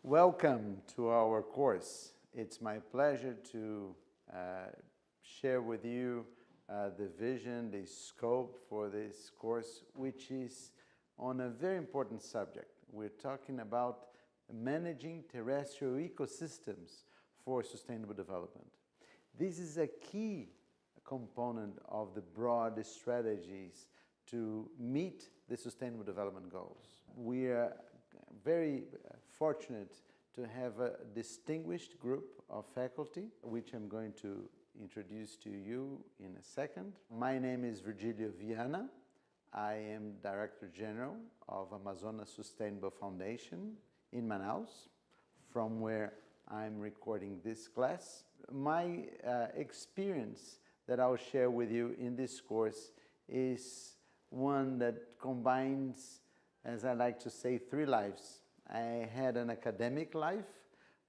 Welcome to our course. It's my pleasure to share with you the vision, the scope for this course, which is on a very important subject. We're talking about managing terrestrial ecosystems for sustainable development. This is a key component of the broad strategies to meet the Sustainable Development Goals. We are very fortunate to have a distinguished group of faculty, which I'm going to introduce to you in a second. My name is Virgilio Viana. I am Director General of Amazonas Sustainable Foundation in Manaus, from where I'm recording this class. My experience that I'll share with you in this course is one that combines, as I like to say, three lives. I had an academic life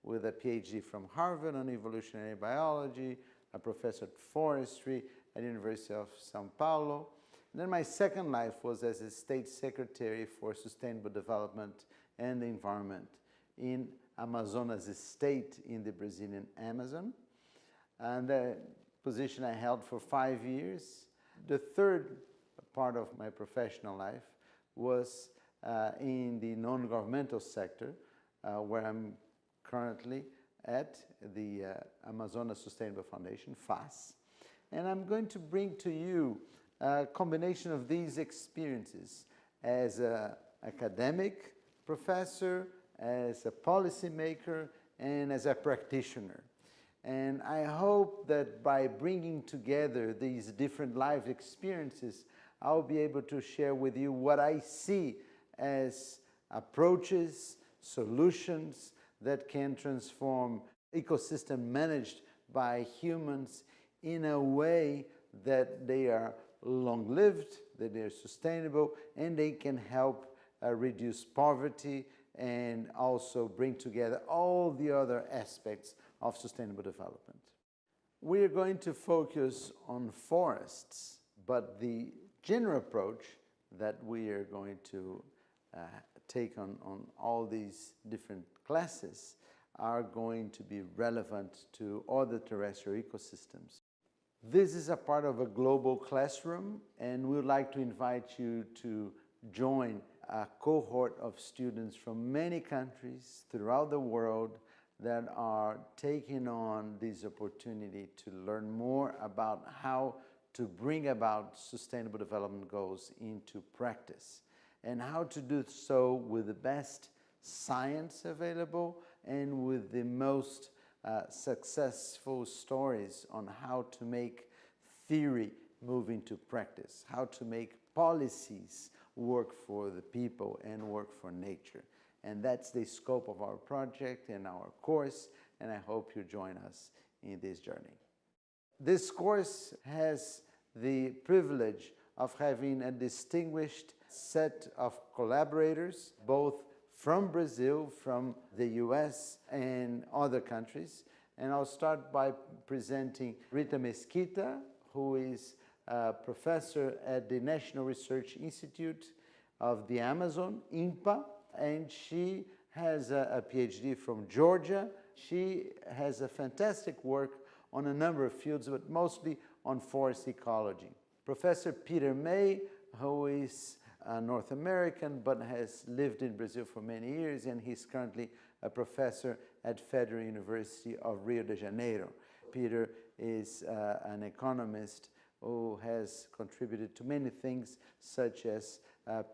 with a PhD from Harvard on evolutionary biology, a professor of forestry at the University of São Paulo. And then my second life was as a state secretary for sustainable development and the environment in Amazonas state in the Brazilian Amazon. And the position I held for 5 years. The third part of my professional life was in the non-governmental sector, where I'm currently at the Amazonas Sustainable Foundation, FAS. And I'm going to bring to you a combination of these experiences as an academic professor, as a policymaker, and as a practitioner. And I hope that by bringing together these different life experiences, I'll be able to share with you what I see as approaches, solutions that can transform ecosystem managed by humans in a way that they are long-lived, that they are sustainable, and they can help reduce poverty and also bring together all the other aspects of sustainable development. We are going to focus on forests, but the general approach that we are going to take on all these different classes are going to be relevant to other terrestrial ecosystems. This is a part of a global classroom, and we would like to invite you to join a cohort of students from many countries throughout the world that are taking on this opportunity to learn more about how to bring about sustainable development goals into practice, and how to do so with the best science available and with the most successful stories on how to make theory move into practice, how to make policies work for the people and work for nature. And that's the scope of our project and our course, and I hope you join us in this journey. This course has the privilege of having a distinguished set of collaborators, both from Brazil, from the US, and other countries. And I'll start by presenting Rita Mesquita, who is a professor at the National Research Institute of the Amazon, INPA, and she has a PhD from Georgia. She has a fantastic work on a number of fields, but mostly on forest ecology. Professor Peter May, who is North American but has lived in Brazil for many years, and he's currently a professor at Federal University of Rio de Janeiro. Peter is an economist who has contributed to many things, such as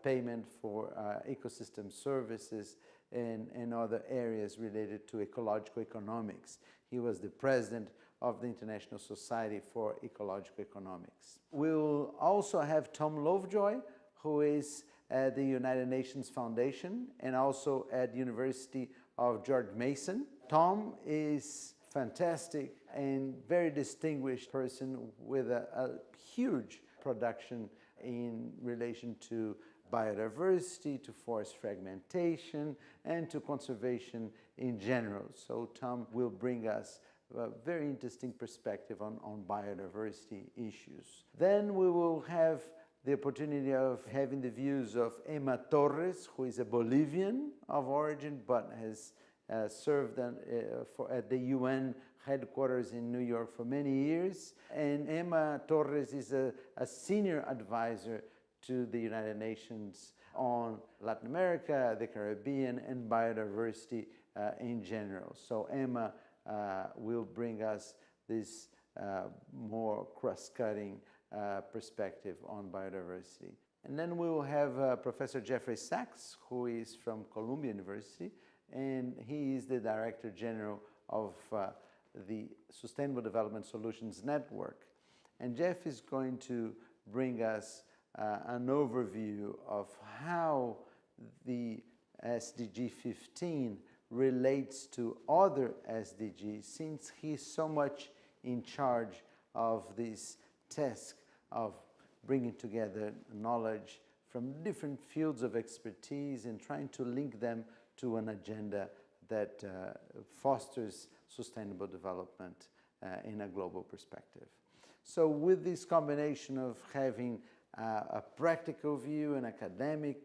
payment for ecosystem services and other areas related to ecological economics. He was the president of the International Society for Ecological Economics. We'll also have Tom Lovejoy, who is at the United Nations Foundation and also at the University of George Mason. Tom is fantastic and very distinguished person with a huge production in relation to biodiversity, to forest fragmentation, and to conservation in general. So Tom will bring us a very interesting perspective on biodiversity issues. Then we will have the opportunity of having the views of Emma Torres, who is a Bolivian of origin but has served at the UN headquarters in New York for many years. And Emma Torres is a senior advisor to the United Nations on Latin America, the Caribbean, and biodiversity in general. So Emma will bring us this more cross-cutting perspective on biodiversity. And then we will have Professor Jeffrey Sachs, who is from Columbia University, and he is the Director General of the Sustainable Development Solutions Network. And Jeff is going to bring us an overview of how the SDG 15 relates to other SDGs, since he's so much in charge of this task of bringing together knowledge from different fields of expertise and trying to link them to an agenda that fosters sustainable development in a global perspective. So with this combination of having a practical view, an academic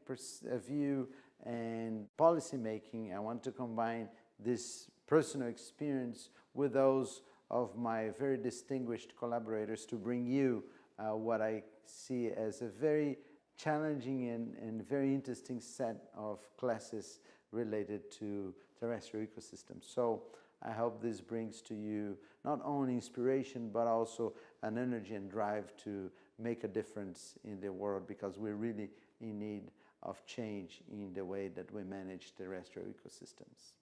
view, and policy making, I want to combine this personal experience with those of my very distinguished collaborators to bring you what I see as a very challenging and very interesting set of classes related to terrestrial ecosystems. So I hope this brings to you not only inspiration, but also an energy and drive to make a difference in the world, because we're really in need of change in the way that we manage terrestrial ecosystems.